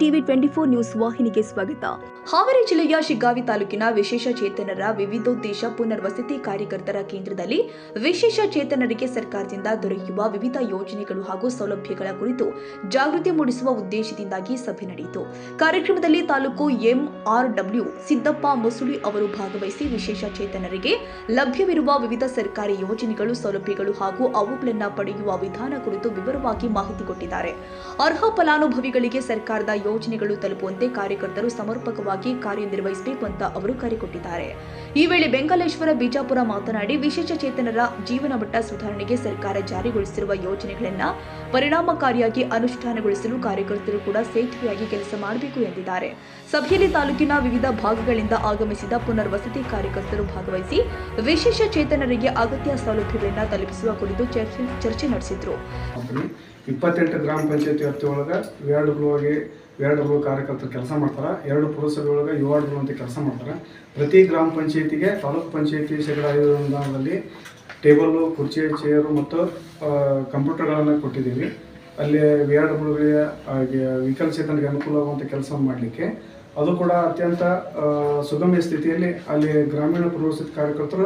TV 24 news ವಾಹಿನಿಗೆ ಸ್ವಾಗತ. ಹಾವೇರಿ ಜಿಲ್ಲೆಯ ಶಿಗ್ಗಾವಿ ತಾಲೂಕಿನ ವಿಶೇಷ ಚೇತನರ ವಿವಿಧೋದ್ದೇಶ ಪುನರ್ವಸತಿ ಕಾರ್ಯಕರ್ತರ ಕೇಂದ್ರದಲ್ಲಿ ವಿಶೇಷ ಚೇತನರಿಗೆ ಸರ್ಕಾರದಿಂದ ದೊರೆಯುವ ವಿವಿಧ ಯೋಜನೆಗಳು ಹಾಗೂ ಸೌಲಭ್ಯಗಳ ಕುರಿತು ಜಾಗೃತಿ ಮೂಡಿಸುವ ಉದ್ದೇಶದಿಂದಾಗಿ ಸಭೆ ನಡೆಯಿತು. ಕಾರ್ಯಕ್ರಮದಲ್ಲಿ ತಾಲೂಕು ಎಂಆರ್ಡಬ್ಲ್ಯೂ ಸಿದ್ದಪ್ಪ ಮುಸುಳಿ ಅವರು ಭಾಗವಹಿಸಿ ವಿಶೇಷ ಚೇತನರಿಗೆ ಲಭ್ಯವಿರುವ ವಿವಿಧ ಸರ್ಕಾರಿ ಯೋಜನೆಗಳು, ಸೌಲಭ್ಯಗಳು ಹಾಗೂ ಅವುಗಳನ್ನು ಪಡೆಯುವ ವಿಧಾನ ಕುರಿತು ವಿವರವಾಗಿ ಮಾಹಿತಿ ಕೊಟ್ಟಿದ್ದಾರೆ. ಅರ್ಹ ಫಲಾನುಭವಿಗಳಿಗೆ ಸರ್ಕಾರದ ಯೋಜನೆಗಳು ತಲುಪುವಂತೆ ಕಾರ್ಯಕರ್ತರು ಸಮರ್ಪಕವಾಗಿ ಕಾರ್ಯನಿರ್ವಹಿಸಬೇಕು ಅಂತ ಅವರು ಕರೆ ಕೊಟ್ಟಿದ್ದಾರೆ. ಈ ವೇಳೆ ಬೆಂಗಲೇಶ್ವರ ಬಿಜಾಪುರ ಮಾತನಾಡಿ, ವಿಶೇಷ ಚೇತನರ ಜೀವನ ಮಟ್ಟ ಸುಧಾರಣೆಗೆ ಸರ್ಕಾರ ಜಾರಿಗೊಳಿಸಿರುವ ಯೋಜನೆಗಳನ್ನು ಪರಿಣಾಮಕಾರಿಯಾಗಿ ಅನುಷ್ಠಾನಗೊಳಿಸಲು ಕಾರ್ಯಕರ್ತರು ಕೂಡ ಸೇತುವೆಯಾಗಿ ಕೆಲಸ ಮಾಡಬೇಕು ಎಂದಿದ್ದಾರೆ. ಸಭೆಯಲ್ಲಿ ತಾಲೂಕಿನ ವಿವಿಧ ಭಾಗಗಳಿಂದ ಆಗಮಿಸಿದ ಪುನರ್ವಸತಿ ಕಾರ್ಯಕರ್ತರು ಭಾಗವಹಿಸಿ ವಿಶೇಷ ಚೇತನರಿಗೆ ಅಗತ್ಯ ಸೌಲಭ್ಯಗಳನ್ನು ತಲುಪಿಸುವ ಕುರಿತು ಚರ್ಚೆ ನಡೆಸಿದರು. 28 ಗ್ರಾಮ ಪಂಚಾಯತಿ ವ್ಯಾಪ್ತಿಯೊಳಗೆ VRW ಕಾರ್ಯಕರ್ತರು ಕೆಲಸ ಮಾಡ್ತಾರೆ. 2 ಪುರಸಭೆ ಒಳಗೆ URW ಅಂತ ಕೆಲಸ ಮಾಡ್ತಾರೆ. ಪ್ರತಿ ಗ್ರಾಮ ಪಂಚಾಯತಿಗೆ ತಾಲೂಕು ಪಂಚಾಯತಿ ಶೇಕಡಾ 5 ಅನುದಾನದಲ್ಲಿ ಟೇಬಲ್ಲು, ಕುರ್ಚಿ, ಚೇರು ಮತ್ತು ಕಂಪ್ಯೂಟರ್ಗಳನ್ನು ಕೊಟ್ಟಿದ್ದೀವಿ. ಅಲ್ಲಿ VRWಗಳಿಗೆ ವಿಕಲಚೇತನರಿಗೆ ಅನುಕೂಲವಾಗುವಂಥ ಕೆಲಸ ಮಾಡಲಿಕ್ಕೆ ಅದು ಕೂಡ ಅತ್ಯಂತ ಸುಗಮ್ಯ ಸ್ಥಿತಿಯಲ್ಲಿ ಅಲ್ಲಿ ಗ್ರಾಮೀಣ ಪುನರ್ವಸತಿ ಕಾರ್ಯಕರ್ತರು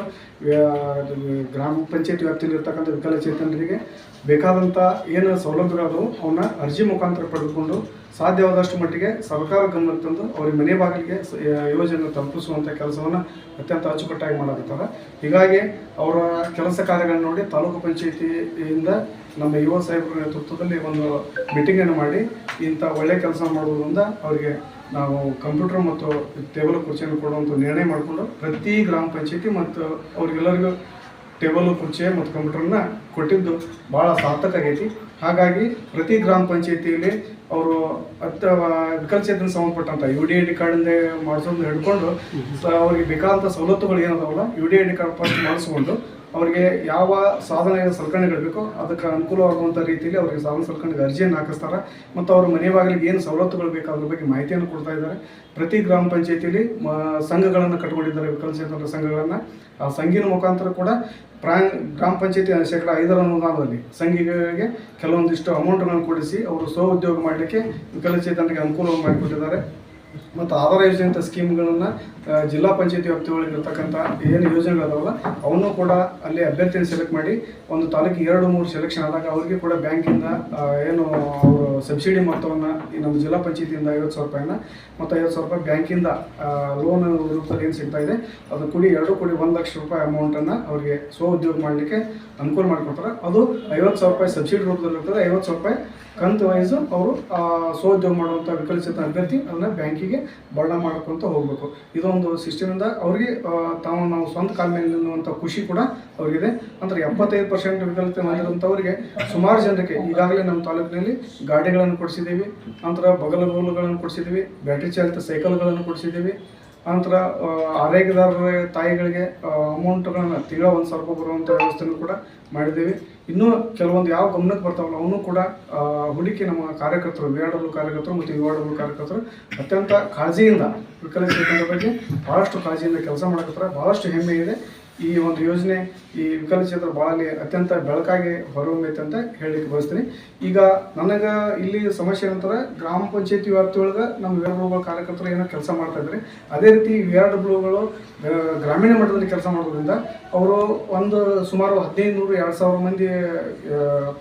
ಗ್ರಾಮ ಪಂಚಾಯತಿ ವ್ಯಾಪ್ತಿಯಲ್ಲಿ ಇರ್ತಕ್ಕಂಥ ವಿಕಲಚೇತನರಿಗೆ ಬೇಕಾದಂಥ ಏನು ಸೌಲಭ್ಯಗಳಾದವು ಅವನ್ನ ಅರ್ಜಿ ಮುಖಾಂತರ ಪಡೆದುಕೊಂಡು ಸಾಧ್ಯವಾದಷ್ಟು ಮಟ್ಟಿಗೆ ಸರ್ಕಾರ ಗಮನಕ್ಕೆ ತಂದು ಅವ್ರಿಗೆ ಮನೆ ಬಾಗಿಲಿಗೆ ಯೋಜನೆ ತಲುಪಿಸುವಂಥ ಕೆಲಸವನ್ನು ಅತ್ಯಂತ ಅಚ್ಚುಕಟ್ಟಾಗಿ ಮಾಡಾಕತ್ತಾರೆ. ಹೀಗಾಗಿ ಅವರ ಕೆಲಸ ಕಾರ್ಯಗಳನ್ನು ನೋಡಿ ತಾಲೂಕು ಪಂಚಾಯತಿಯಿಂದ ನಮ್ಮ ಯುವ ಸಾಹೇಬರ ನೇತೃತ್ವದಲ್ಲಿ ಒಂದು ಮೀಟಿಂಗನ್ನು ಮಾಡಿ ಇಂಥ ಒಳ್ಳೆಯ ಕೆಲಸ ಮಾಡೋದ್ರಿಂದ ಅವರಿಗೆ ನಾವು ಕಂಪ್ಯೂಟರ್ ಮತ್ತು ಟೇಬಲ್ ಕುರ್ಚಿಯನ್ನು ಕೊಡುವಂಥ ನಿರ್ಣಯ ಮಾಡಿಕೊಂಡು ಪ್ರತಿ ಗ್ರಾಮ ಪಂಚಾಯತಿ ಮತ್ತು ಅವ್ರಿಗೆಲ್ಲರಿಗೂ ಟೇಬಲ್, ಕುರ್ಚಿ ಮತ್ತು ಕಂಪ್ಯೂಟರ್ನ ಕೊಟ್ಟಿದ್ದು ಭಾಳ ಸಾರ್ಥಕ ಆಗೈತಿ. ಹಾಗಾಗಿ ಪ್ರತಿ ಗ್ರಾಮ ಪಂಚಾಯತಿಯಲ್ಲಿ ಅವರು ವಿಕಲಚೇತನ ಸಂಬಂಧಪಟ್ಟಂಥ UDID ಕಾರ್ಡಿಂದ ಮಾಡಿಸೋದು ಹಿಡ್ಕೊಂಡು ಅವ್ರಿಗೆ ಬೇಕಾದಂಥ ಸವಲತ್ತುಗಳು ಏನದಾವಲ್ಲ UDID ಕಾರ್ಡ್ ಫಸ್ಟ್ ಮಾಡಿಸ್ಕೊಂಡು ಅವರಿಗೆ ಯಾವ ಸಾಧನ ಸಲಕರಣೆಗಳು ಬೇಕೋ ಅದಕ್ಕೆ ಅನುಕೂಲವಾಗುವಂಥ ರೀತಿಯಲ್ಲಿ ಅವರಿಗೆ ಸಾಧನ ಸಲಕರಣೆಗೆ ಅರ್ಜಿಯನ್ನು ಹಾಕಿಸ್ತಾರೆ ಮತ್ತು ಅವ್ರ ಮನೆ ಬಾಗಿಲಿಗೆ ಏನು ಸವಲತ್ತುಗಳು ಬೇಕು ಅದ್ರ ಬಗ್ಗೆ ಮಾಹಿತಿಯನ್ನು ಕೊಡ್ತಾ ಇದ್ದಾರೆ. ಪ್ರತಿ ಗ್ರಾಮ ಪಂಚಾಯತಿಯಲ್ಲಿ ಸಂಘಗಳನ್ನು ಕಟ್ಕೊಂಡಿದ್ದಾರೆ, ವಿಕಲಚೇತನರ ಸಂಘಗಳನ್ನು. ಆ ಸಂಘಿನ ಮುಖಾಂತರ ಕೂಡ ಗ್ರಾಮ ಪಂಚಾಯತಿ ಶೇಕಡಾ 5 ಅನುದಾನದಲ್ಲಿ ಸಂಘಿಗಳಿಗೆ ಕೆಲವೊಂದಿಷ್ಟು ಅಮೌಂಟ್ಗಳನ್ನು ಕೊಡಿಸಿ ಅವರು ಸ್ವಉದ್ಯೋಗ ಮಾಡಲಿಕ್ಕೆ ವಿಕಲಚೇತನರಿಗೆ ಅನುಕೂಲ ಮಾಡಿಕೊಟ್ಟಿದ್ದಾರೆ. ಮತ್ತು ಆಧಾರ ಯೋಜನೆ ಸ್ಕೀಮ್ಗಳನ್ನು ಜಿಲ್ಲಾ ಪಂಚಾಯತಿ ವ್ಯಾಪ್ತಿಯೊಳಗೆ ಇರ್ತಕ್ಕಂಥ ಏನು ಯೋಜನೆಗಳದಾವಲ್ಲ ಅವನ್ನು ಕೂಡ ಅಲ್ಲಿ ಅಭ್ಯರ್ಥಿಯನ್ನು ಸೆಲೆಕ್ಟ್ ಮಾಡಿ ಒಂದು ತಾಲೂಕಿಗೆ 2-3 ಸೆಲೆಕ್ಷನ್ ಆದಾಗ ಅವರಿಗೆ ಕೂಡ ಬ್ಯಾಂಕಿಂದ ಏನು ಅವರು ಸಬ್ಸಿಡಿ ಮೊತ್ತವನ್ನು ನಮ್ಮ ಜಿಲ್ಲಾ ಪಂಚಾಯತಿಯಿಂದ 50,000 ರೂಪಾಯಿನ ಮತ್ತು 50,000 ರೂಪಾಯಿ ಬ್ಯಾಂಕಿಂದ ಲೋನ್ ರೂಪದಲ್ಲಿ ಏನು ಸಿಗ್ತಾ ಇದೆ ಅದು ಕೂಡಿ 2 ಕೋಟಿ 1 ಲಕ್ಷ ರೂಪಾಯಿ ಅಮೌಂಟನ್ನು ಅವರಿಗೆ ಸ್ವಉದ್ಯೋಗ ಮಾಡಲಿಕ್ಕೆ ಅನುಕೂಲ ಮಾಡಿಕೊಡ್ತಾರೆ. ಅದು 50,000 ರೂಪಾಯಿ ಸಬ್ಸಿಡಿ ರೂಪದಲ್ಲಿ ಇರ್ತದೆ. 50,000 ರೂಪಾಯಿ ಕಂತು ವೈಸು ಅವರು ಸ್ವಉದ್ಯೋಗ ಮಾಡುವಂಥ ವಿಕಲಚೇತನ ಅಭ್ಯರ್ಥಿ ಅದನ್ನು ಬ್ಯಾಂಕಿಗೆ ಬರಣ ಮಾಡ್ಕೊತ ಹೋಗಬೇಕು. ಇದೊಂದು ಸಿಸ್ಟಮಿಂದ ಅವ್ರಿಗೆ ನಾವು ಸ್ವಂತ ಕಾಲ ಮೇಲೆ ನಿಲ್ಲುವಂಥ ಖುಷಿ ಕೂಡ ಅವ್ರಿಗಿದೆ. ಅಂದರೆ 75% ವಿಕಲತೆ ಹೊಂದಿರುವಂಥವ್ರಿಗೆ ಸುಮಾರು ಜನರಿಗೆ ಈಗಾಗಲೇ ನಮ್ಮ ತಾಲೂಕಿನಲ್ಲಿ ಗಾಡಿಗಳನ್ನು ಕೊಡಿಸಿದ್ದೀವಿ, ನಂತರ ಬಗಲಗೋಲುಗಳನ್ನು ಕೊಡಿಸಿದ್ದೀವಿ, ಬ್ಯಾಟ್ರಿ ಚಾಲಿತ ಸೈಕಲ್ಗಳನ್ನು ಕೊಡಿಸಿದ್ದೀವಿ. ನಂತರ ಆರೈಕೆದಾರರ ತಾಯಿಗಳಿಗೆ ಅಮೌಂಟ್ಗಳನ್ನು ತಿಂಗಳ 1,000 ರೂಪಾಯಿ ಬರುವಂಥ ವ್ಯವಸ್ಥೆನೂ ಕೂಡ ಮಾಡಿದ್ದೀವಿ. ಇನ್ನೂ ಕೆಲವೊಂದು ಯಾವ ಗಮನಕ್ಕೆ ಬರ್ತಾವಲ್ಲ ಅವನು ಕೂಡ ಹುಡುಕಿ ನಮ್ಮ ಕಾರ್ಯಕರ್ತರು VRW ಕಾರ್ಯಕರ್ತರು ಮತ್ತು URW ಕಾರ್ಯಕರ್ತರು ಅತ್ಯಂತ ಕಾಳಜಿಯಿಂದ ವಿಕಲಚೇತನರ ಬಗ್ಗೆ ಭಾಳಷ್ಟು ಕಾಳಜಿಯಿಂದ ಕೆಲಸ ಮಾಡಕತ್ತಾರೆ. ಭಾಳಷ್ಟು ಹೆಮ್ಮೆ ಇದೆ. ಈ ಒಂದು ಯೋಜನೆ ಈ ವಿಕಲಚೇತನರ ಭಾಳಲ್ಲಿ ಅತ್ಯಂತ ಬೆಳಕಾಗಿ ಹೊರಹೊಮ್ಮೈತೆ ಅಂತ ಹೇಳಲಿಕ್ಕೆ ಬಯಸ್ತೀನಿ. ಈಗ ನನಗೆ ಇಲ್ಲಿ ಸಮಸ್ಯೆ ಏನಂತಾರೆ, ಗ್ರಾಮ ಪಂಚಾಯತಿ ವ್ಯಾಪ್ತಿಯೊಳಗೆ ನಮ್ಮ VRW ಕಾರ್ಯಕರ್ತರು ಏನೋ ಕೆಲಸ ಮಾಡ್ತಾ ಇದ್ದಾರೆ. ಅದೇ ರೀತಿ VRWಗಳು ಗ್ರಾಮೀಣ ಮಟ್ಟದಲ್ಲಿ ಕೆಲಸ ಮಾಡೋದ್ರಿಂದ ಅವರು ಒಂದು ಸುಮಾರು 1,500-2,000 ಮಂದಿ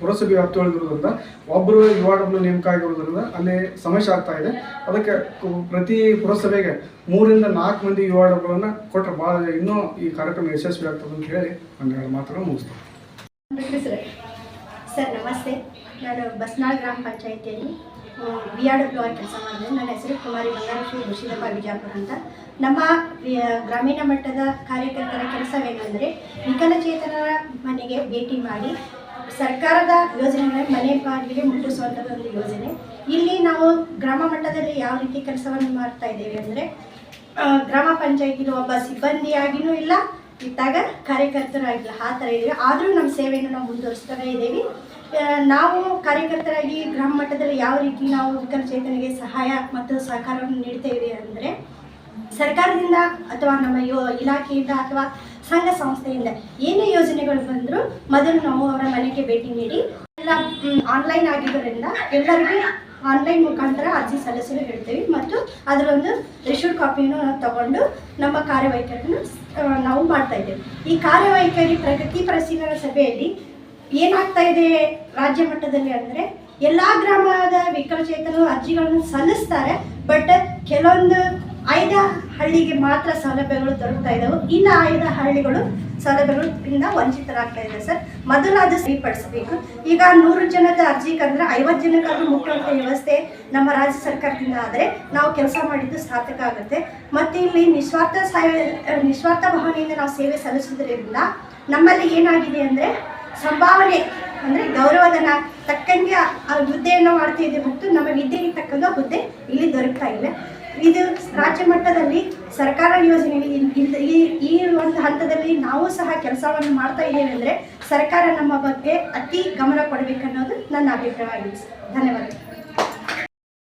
ಪುರಸಭೆ ವ್ಯಾಪ್ತಿಯೊಳಗಿರೋದ್ರಿಂದ ಒಬ್ಬರು URW ನೇಮಕ ಆಗಿರೋದ್ರಿಂದ ಅಲ್ಲಿ ಸಮಸ್ಯೆ ಆಗ್ತಾ ಇದೆ. ಅದಕ್ಕೆ ಪ್ರತಿ ಪುರಸಭೆಗೆ 3-4 ಮಂದಿ URWಗಳನ್ನು ಕೊಟ್ಟರೆ ಭಾಳ ಇನ್ನೂ ಈ ಕಾರ್ಯಕ್ರಮ ಯಶಸ್ವಿ ಆಗ್ತದೆ ಅಂತ ಹೇಳಿ ನಾನು ಮಾತನ್ನು ಮುಗಿಸ್ತೇನೆ. ಸರ್ ನಮಸ್ತೆ. ನಾನು ಬಸ್ನಾಳ್ ಗ್ರಾಮ ಪಂಚಾಯಿತಿಯಲ್ಲಿ VRW ಆಗಿ ಕೆಲಸ ಮಾಡಿದೆ. ನನ್ನ ಹೆಸರು ಕುಮಾರಿ ಬಂಗಾರಶ್ರೀ ಸಿದ್ದಪ್ಪ ಬಿಜಾಪುರ ಅಂತ. ನಮ್ಮ ಗ್ರಾಮೀಣ ಮಟ್ಟದ ಕಾರ್ಯಕರ್ತರ ಕೆಲಸವೇನೆಂದರೆ ವಿಕಲಚೇತನರ ಮನೆಗೆ ಭೇಟಿ ಮಾಡಿ ಸರ್ಕಾರದ ಯೋಜನೆಗಳ ಮನೆ ಬಾಗಿಲಿಗೆ ಮುಟ್ಟಿಸುವಂಥದ್ದು ಒಂದು ಯೋಜನೆ. ಇಲ್ಲಿ ನಾವು ಗ್ರಾಮ ಮಟ್ಟದಲ್ಲಿ ಯಾವ ರೀತಿ ಕೆಲಸವನ್ನು ಮಾಡ್ತಾ ಇದ್ದೇವೆ ಅಂದರೆ ಗ್ರಾಮ ಪಂಚಾಯತಿಲಿ ಒಬ್ಬ ಸಿಬ್ಬಂದಿಯಾಗಿಯೂ ಇಲ್ಲ, ಇದ್ದಾಗ ಕಾರ್ಯಕರ್ತರಾಗಿಲ್ಲ, ಆ ಥರ ಇದ್ದೀವಿ. ಆದರೂ ನಮ್ಮ ಸೇವೆಯನ್ನು ನಾವು ಮುಂದುವರಿಸ್ತಾನೆ ಇದ್ದೀವಿ. ನಾವು ಕಾರ್ಯಕರ್ತರಾಗಿ ಗ್ರಾಮ ಮಟ್ಟದಲ್ಲಿ ಯಾವ ರೀತಿ ನಾವು ವಿಕಲಚೇತನಿಗೆ ಸಹಾಯ ಮತ್ತು ಸಹಕಾರವನ್ನು ನೀಡ್ತೇವೆ ಅಂದರೆ ಸರ್ಕಾರದಿಂದ ಅಥವಾ ನಮ್ಮ ಇಲಾಖೆಯಿಂದ ಅಥವಾ ಸಂಘ ಸಂಸ್ಥೆಯಿಂದ ಏನೇ ಯೋಜನೆಗಳು ಬಂದರೂ ಮೊದಲು ನಾವು ಅವರ ಮನೆಗೆ ಭೇಟಿ ನೀಡಿ ಎಲ್ಲ ಆನ್ಲೈನ್ ಆಗಿದ್ದರಿಂದ ಎಲ್ಲರಿಗೂ ಆನ್ಲೈನ್ ಮುಖಾಂತರ ಅರ್ಜಿ ಸಲ್ಲಿಸಲು ಹೇಳ್ತೀವಿ ಮತ್ತು ಅದರೊಂದು ರಿಶೂಡ್ ಕಾಪಿಯನ್ನು ನಾವು ತಗೊಂಡು ನಮ್ಮ ಕಾರ್ಯವೈಖರಿಯನ್ನು ನಾವು ಮಾಡ್ತಾ ಇದ್ದೇವೆ. ಈ ಕಾರ್ಯವೈಖರಿ ಪ್ರಗತಿ ಪರಿಶೀಲನಾ ಸಭೆಯಲ್ಲಿ ಏನಾಗ್ತಾ ಇದೆ ರಾಜ್ಯ ಮಟ್ಟದಲ್ಲಿ ಅಂದರೆ ಎಲ್ಲ ಗ್ರಾಮದ ವಿಕಲಚೇತನರು ಅರ್ಜಿಗಳನ್ನು ಸಲ್ಲಿಸ್ತಾರೆ, ಬಟ್ ಕೆಲವೊಂದು 5 ಹಳ್ಳಿಗೆ ಮಾತ್ರ ಸೌಲಭ್ಯಗಳು ದೊರಕ್ತಾ ಇದ್ದಾವೆ. ಇನ್ನು 5 ಹಳ್ಳಿಗಳು ಸೌಲಭ್ಯಗಳಿಂದ ವಂಚಿತರಾಗ್ತಾ ಇದೆ ಸರ್. ಮೊದಲು ಅದು ಸರಿಪಡಿಸಬೇಕು. ಈಗ 100 ಜನದ ಅರ್ಜಿ ಕರೆದ್ರೆ 50 ಜನಕ್ಕಾದ್ರೂ ಮುಟ್ಟುವಂಥ ವ್ಯವಸ್ಥೆ ನಮ್ಮ ರಾಜ್ಯ ಸರ್ಕಾರದಿಂದ ಆದರೆ ನಾವು ಕೆಲಸ ಮಾಡಿದ್ದು ಸಾರ್ಥಕ ಆಗುತ್ತೆ. ಮತ್ತು ಇಲ್ಲಿ ನಿಸ್ವಾರ್ಥ ಭಾವನೆಯಿಂದ ನಾವು ಸೇವೆ ಸಲ್ಲಿಸೋದ್ರಿಂದ ನಮ್ಮಲ್ಲಿ ಏನಾಗಿದೆ ಅಂದರೆ ಸಂಭಾವನೆ ಅಂದರೆ ಗೌರವಧನ ತಕ್ಕಂಗೆ ಆ ಹುದ್ದೆಯನ್ನು ಮಾಡ್ತಾ ಇದೆ ಮತ್ತು ನಮ್ಮ ವಿದ್ಯೆಗೆ ತಕ್ಕಂಗೆ ಹುದ್ದೆ ಇಲ್ಲಿ ದೊರಕ್ತಾ ಇಲ್ಲ. ಇದು ರಾಜ್ಯ ಮಟ್ಟದಲ್ಲಿ ಸರ್ಕಾರ ಯೋಜನೆ ಈ ಒಂದು ಹಂತದಲ್ಲಿ ನಾವು ಸಹ ಕೆಲಸವನ್ನು ಮಾಡ್ತಾ ಇದ್ದೇವೆ ಅಂದರೆ ಸರ್ಕಾರ ನಮ್ಮ ಬಗ್ಗೆ ಅತಿ ಗಮನ ಕೊಡಬೇಕನ್ನೋದು ನನ್ನ ಅಭಿಪ್ರಾಯವಾಗಿದೆ. ಧನ್ಯವಾದ.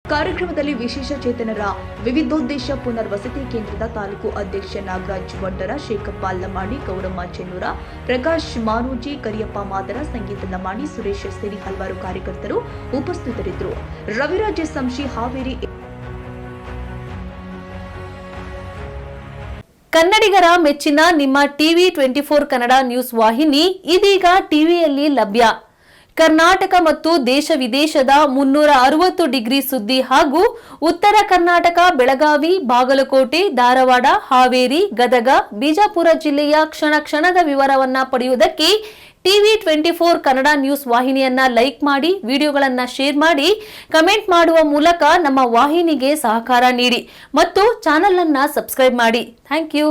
ಕಾರ್ಯಕ್ರಮದಲ್ಲಿ ವಿಶೇಷ ಚೇತನರ ವಿವಿಧೋದ್ದೇಶ ಪುನರ್ವಸತಿ ಕೇಂದ್ರದ ತಾಲೂಕು ಅಧ್ಯಕ್ಷ ನಾಗರಾಜ್ ವಡ್ಡರ, ಶೇಖಪ್ಪ ಲಮಾಣಿ, ಗೌರಮ್ಮ ಚೆನ್ನೂರ, ಪ್ರಕಾಶ್ ಮಾನೂಜಿ, ಕರಿಯಪ್ಪ ಮಾದರ, ಸಂಗೀತ ಲಮಾಣಿ, ಸುರೇಶ್ ಸೇರಿ ಹಲವಾರು ಕಾರ್ಯಕರ್ತರು ಉಪಸ್ಥಿತರಿದ್ದರು. ರವಿರಾಜ್ ಸಂಶಿ, ಹಾವೇರಿ. ಕನ್ನಡಿಗರ ಮೆಚ್ಚಿನ ನಿಮ್ಮ ಟಿವಿ 24 ಕನ್ನಡ ನ್ಯೂಸ್ ವಾಹಿನಿ ಇದೀಗ ಟಿವಿಯಲ್ಲಿ ಲಭ್ಯ. ಕರ್ನಾಟಕ ಮತ್ತು ದೇಶ ವಿದೇಶದ 360 ಡಿಗ್ರಿ ಸುದ್ದಿ ಹಾಗೂ ಉತ್ತರ ಕರ್ನಾಟಕ, ಬೆಳಗಾವಿ, ಬಾಗಲಕೋಟೆ, ಧಾರವಾಡ, ಹಾವೇರಿ, ಗದಗ, ಬಿಜಾಪುರ ಜಿಲ್ಲೆಯ ಕ್ಷಣ ಕ್ಷಣದ ವಿವರವನ್ನ ಪಡೆಯುವುದಕ್ಕೆ ಟಿವಿ 24 ಕನ್ನಡ ನ್ಯೂಸ್ ವಾಹಿನಿಯನ್ನ ಲೈಕ್ ಮಾಡಿ, ವಿಡಿಯೋಗಳನ್ನ ಶೇರ್ ಮಾಡಿ, ಕಮೆಂಟ್ ಮಾಡುವ ಮೂಲಕ ನಮ್ಮ ವಾಹಿನಿಗೆ ಸಹಕಾರ ನೀಡಿ ಮತ್ತು ಚಾನೆಲ್ ಅನ್ನ ಸಬ್ಸ್ಕ್ರೈಬ್ ಮಾಡಿ. Thank you.